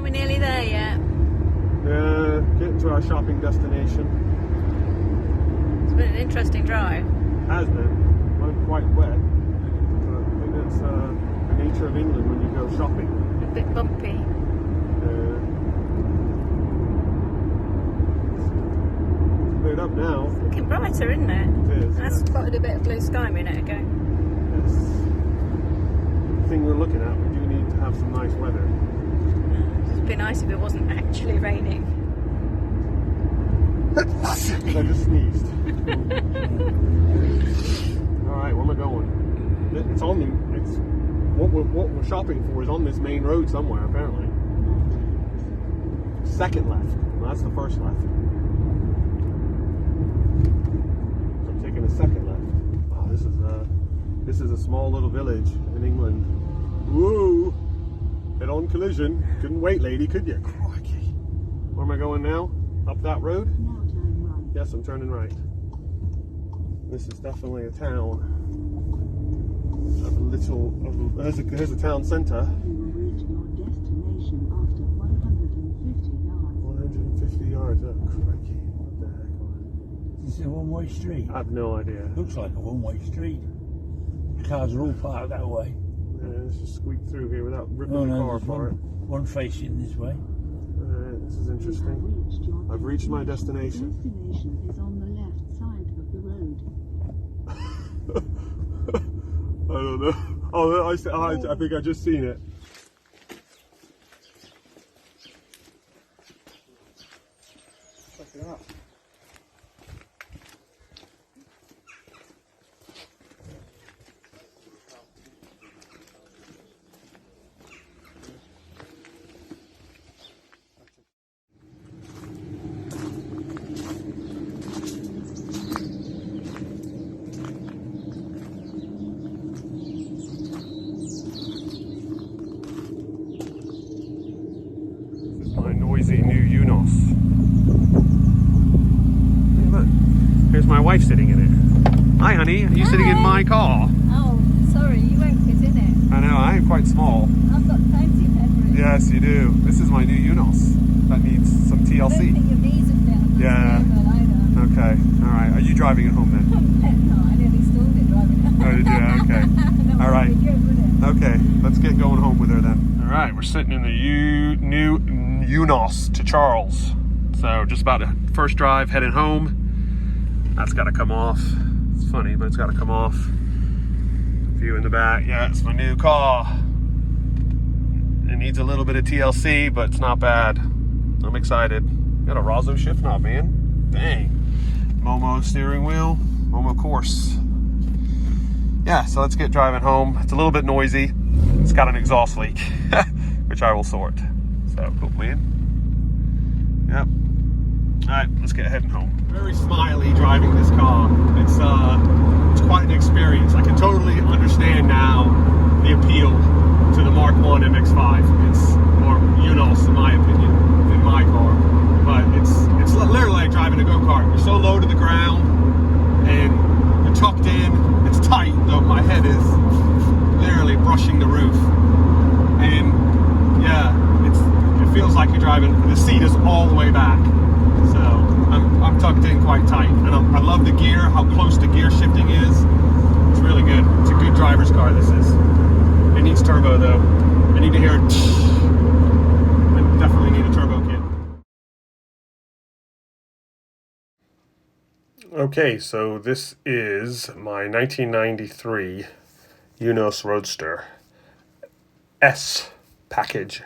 Are we nearly there yet? Yeah, getting to our shopping destination. It's been an interesting drive. Has been. Not quite wet. But I think that's the nature of England when you go shopping. A bit bumpy. It's cleared up now. It's looking brighter, isn't it? It is. I spotted a bit of blue sky a minute ago. Yes. The thing we're looking at, we do need to have some nice weather. It'd be nice if it wasn't actually raining. I just sneezed. Alright, where am I going? It's on the. It's what we're shopping for is on this main road somewhere, apparently. Second left. Well, that's the first left. So I'm taking a second left. Wow, this is a small little village in England. Woo! Head-on collision. Couldn't wait, lady, could you? Crikey. Where am I going now? Up that road? Now turn right. Yes, I'm turning right. This is definitely a town. Of a little. There's a town centre. You will reach your destination after 150 yards. 150 yards. Oh, crikey. What the heck? Is it a one-way street? I have no idea. Looks like a one-way street. Cars are all parked that way. Yeah, let's just squeak through here without ripping Oh the no, car there's apart. one facing this way. This is interesting. I've reached my destination. Destination is on the left side of the road. I don't know. Oh, I think I just seen it. Check it out. My noisy new Eunos. Look, here's my wife sitting in it. Hi, honey. Are you sitting in my car? Oh, sorry, you won't fit in it. I know. I am quite small. I've got plenty of headroom. Yes, you do. This is my new Eunos. That needs some I don't think TLC. your knees have fit on Yeah. either. Okay. All right. Are you driving it home then? No, I nearly stalled it driving it. Oh, did you? Okay. That All right. would be good, wouldn't it? Okay. Let's get going home with her then. All right. We're sitting in the new Eunos to Charles. So just about a first drive heading home. That's got to come off. It's funny, but it's got to come off. View in the back. Yeah, it's my new car. It needs a little bit of TLC, but it's not bad. I'm excited. Got a Razzo shift knob, man. Dang. Momo steering wheel. Momo course. Yeah, so let's get driving home. It's a little bit noisy. It's got an exhaust leak, which I will sort. So, cool, man. Yep. Alright, let's get heading home. Very smiley driving this car. It's quite an experience. I can totally understand now the appeal to the Mark 1 MX-5. It's more Eunos, in my opinion, than my car. But it's literally like driving a go-kart. You're so low to the ground, and you're tucked in. It's tight, though my head is literally brushing the roof. And yeah, it feels like you're driving. The seat is all the way back. So I'm tucked in quite tight, and I love the gear, how close the gear shifting is. It's really good. It's a good driver's car, this is. It needs turbo though. I need to hear it. I definitely need a turbo kit. Okay, so this is my 1993 Eunos Roadster S package.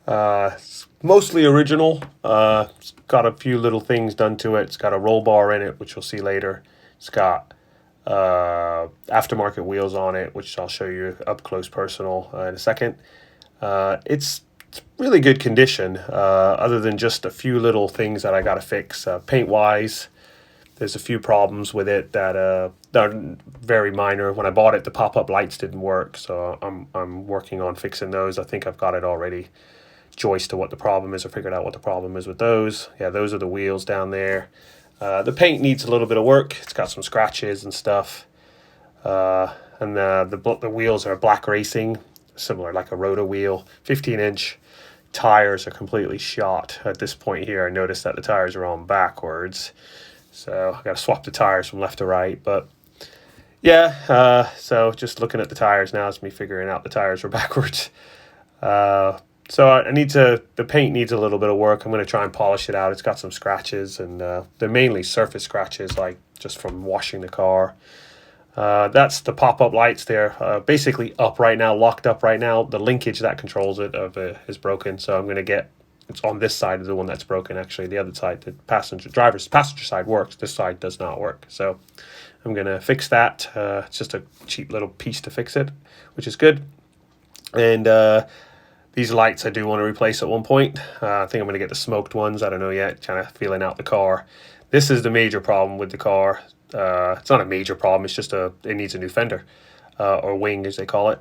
It's mostly original. It's got a few little things done to it. It's got a roll bar in it, which you'll see later. It's got aftermarket wheels on it, which I'll show you up close personal in a second. It's really good condition, other than just a few little things that I got to fix. Paint wise, there's a few problems with it that are very minor. When I bought it, the pop-up lights didn't work, so I'm working on fixing those. I think I've got it already joist to what the problem is. I figured out what the problem is with those. Yeah, those are the wheels down there. The paint needs a little bit of work. It's got some scratches and stuff. The wheels are black racing, similar like a rotor wheel, 15-inch tires are completely shot at this point here. I noticed that the tires are on backwards, so I got to swap the tires from left to right. But yeah, so just looking at the tires now is me figuring out the tires were backwards. So I need to, the paint needs a little bit of work. I'm going to try and polish it out. It's got some scratches, and they're mainly surface scratches, like just from washing the car. That's the pop-up lights there, basically up right now, locked up right now. The linkage that controls it is broken, so I'm going to get, it's on this side of the one that's broken, actually. The other side, the passenger side works. This side does not work, so I'm going to fix that. It's just a cheap little piece to fix it, which is good. And these lights I do want to replace at one point. I think I'm going to get the smoked ones. I don't know yet, kind of feeling out the car. This is the major problem with the car. It's not a major problem. It's just it needs a new fender, or wing as they call it.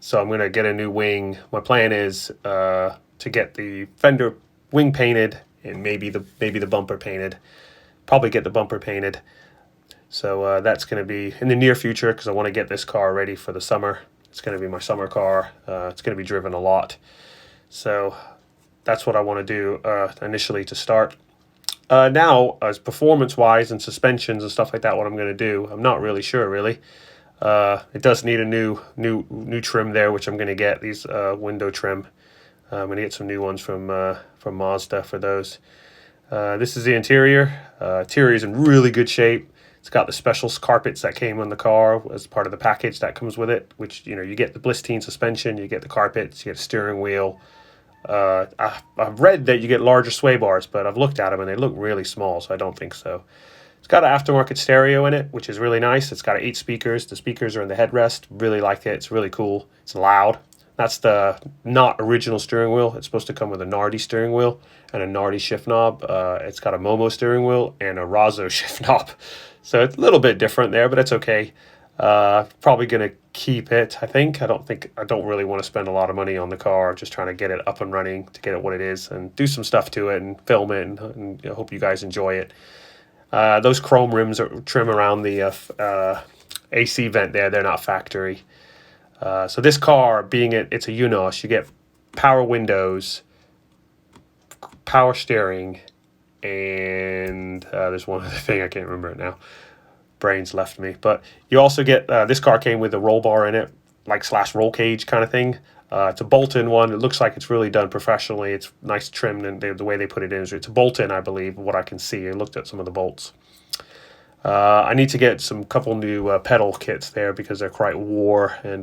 So I'm going to get a new wing. My plan is to get the fender wing painted and maybe the bumper painted. Probably get the bumper painted. So that's going to be in the near future, because I want to get this car ready for the summer. It's going to be my summer car. It's going to be driven a lot. So that's what I want to do initially to start. Now, as performance-wise and suspensions and stuff like that, what I'm going to do, I'm not really sure, really. It does need a new trim there, which I'm going to get, these window trim. I'm going to get some new ones from Mazda for those. This is the interior. Interior is in really good shape. It's got the special carpets that came on the car as part of the package that comes with it, which, you know, you get the Blistine suspension, you get the carpets, you get a steering wheel. I've read that you get larger sway bars, but I've looked at them and they look really small, so I don't think so. It's got an aftermarket stereo in it, which is really nice. It's got 8 speakers. The speakers are in the headrest. Really like it. It's really cool. It's loud. That's the not original steering wheel. It's supposed to come with a Nardi steering wheel and a Nardi shift knob. It's got a Momo steering wheel and a Razzo shift knob. So it's a little bit different there, but it's okay. Probably going to keep it, I think. I don't really want to spend a lot of money on the car. I'm just trying to get it up and running, to get it what it is, and do some stuff to it and film it, and I hope you guys enjoy it. Those chrome rims are trim around the AC vent there. They're not factory. So this car, being it's a Eunos, you get power windows, power steering, and there's one other thing, I can't remember it now. Brains left me. But you also get, this car came with a roll bar in it, like / roll cage kind of thing. It's a bolt-in one. It looks like it's really done professionally. It's nice trimmed, and the way they put it in is it's a bolt-in, I believe, what I can see. I looked at some of the bolts. I need to get some couple new pedal kits there, because they're quite wore, and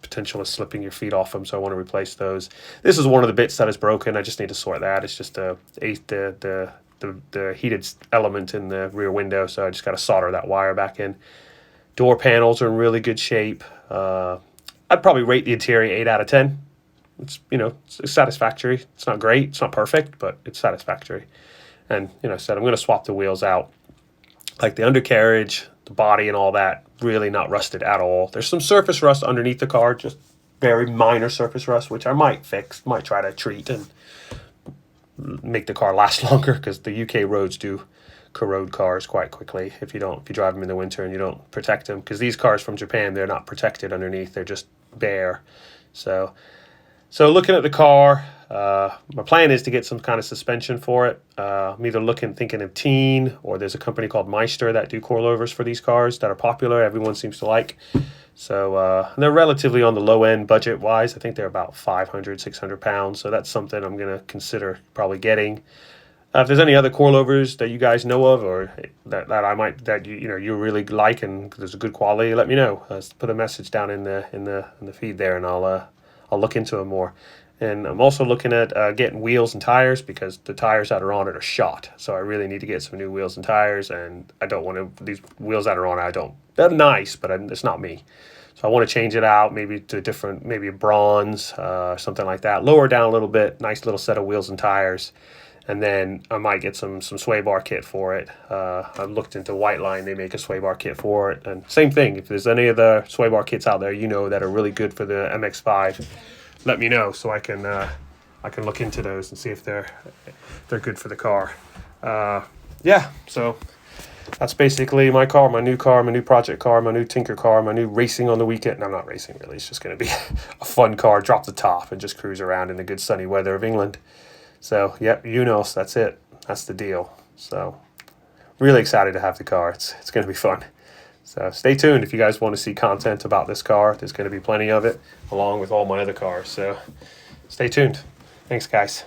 potential of slipping your feet off them, so I want to replace those. This is one of the bits that is broken. I just need to sort that. It's just the heated element in the rear window, so I just got to solder that wire back in. Door panels are in really good shape. I'd probably rate the interior 8 out of 10. It's, you know, it's satisfactory. It's not great. It's not perfect, but it's satisfactory. And, you know, I said I'm going to swap the wheels out. Like the undercarriage, the body and all that, really not rusted at all. There's some surface rust underneath the car, just very minor surface rust, which I might fix, might try to treat and make the car last longer, because the UK roads do corrode cars quite quickly if you drive them in the winter and you don't protect them, because these cars from Japan, they're not protected underneath, they're just bare. So looking at the car, my plan is to get some kind of suspension for it. I'm either thinking of Teen, or there's a company called Meister that do coilovers for these cars that are popular, everyone seems to like. So they're relatively on the low end budget wise. I think they're about 500, 600 pounds. So that's something I'm going to consider probably getting. If there's any other coilovers that you guys know of, or that you really like and there's a good quality, let me know. Put a message down in the feed there, and I'll look into them more. And I'm also looking at getting wheels and tires, because the tires that are on it are shot. So I really need to get some new wheels and tires, and I don't want to, these wheels that are on it, they're nice, but it's not me. So I want to change it out, maybe to different, maybe a bronze, something like that. Lower down a little bit, nice little set of wheels and tires. And then I might get some sway bar kit for it. I've looked into White Line, they make a sway bar kit for it. And same thing, if there's any of the sway bar kits out there, that are really good for the MX-5, let me know, so I can look into those and see if they're good for the car. Yeah, so that's basically my car, my new project car, my new tinker car, my new racing on the weekend. No, I'm not racing really. It's just going to be a fun car, drop the top and just cruise around in the good sunny weather of England. So, yep, Eunos, that's it. That's the deal. So, really excited to have the car. It's going to be fun. So, stay tuned if you guys want to see content about this car. There's going to be plenty of it, along with all my other cars. So, stay tuned. Thanks, guys.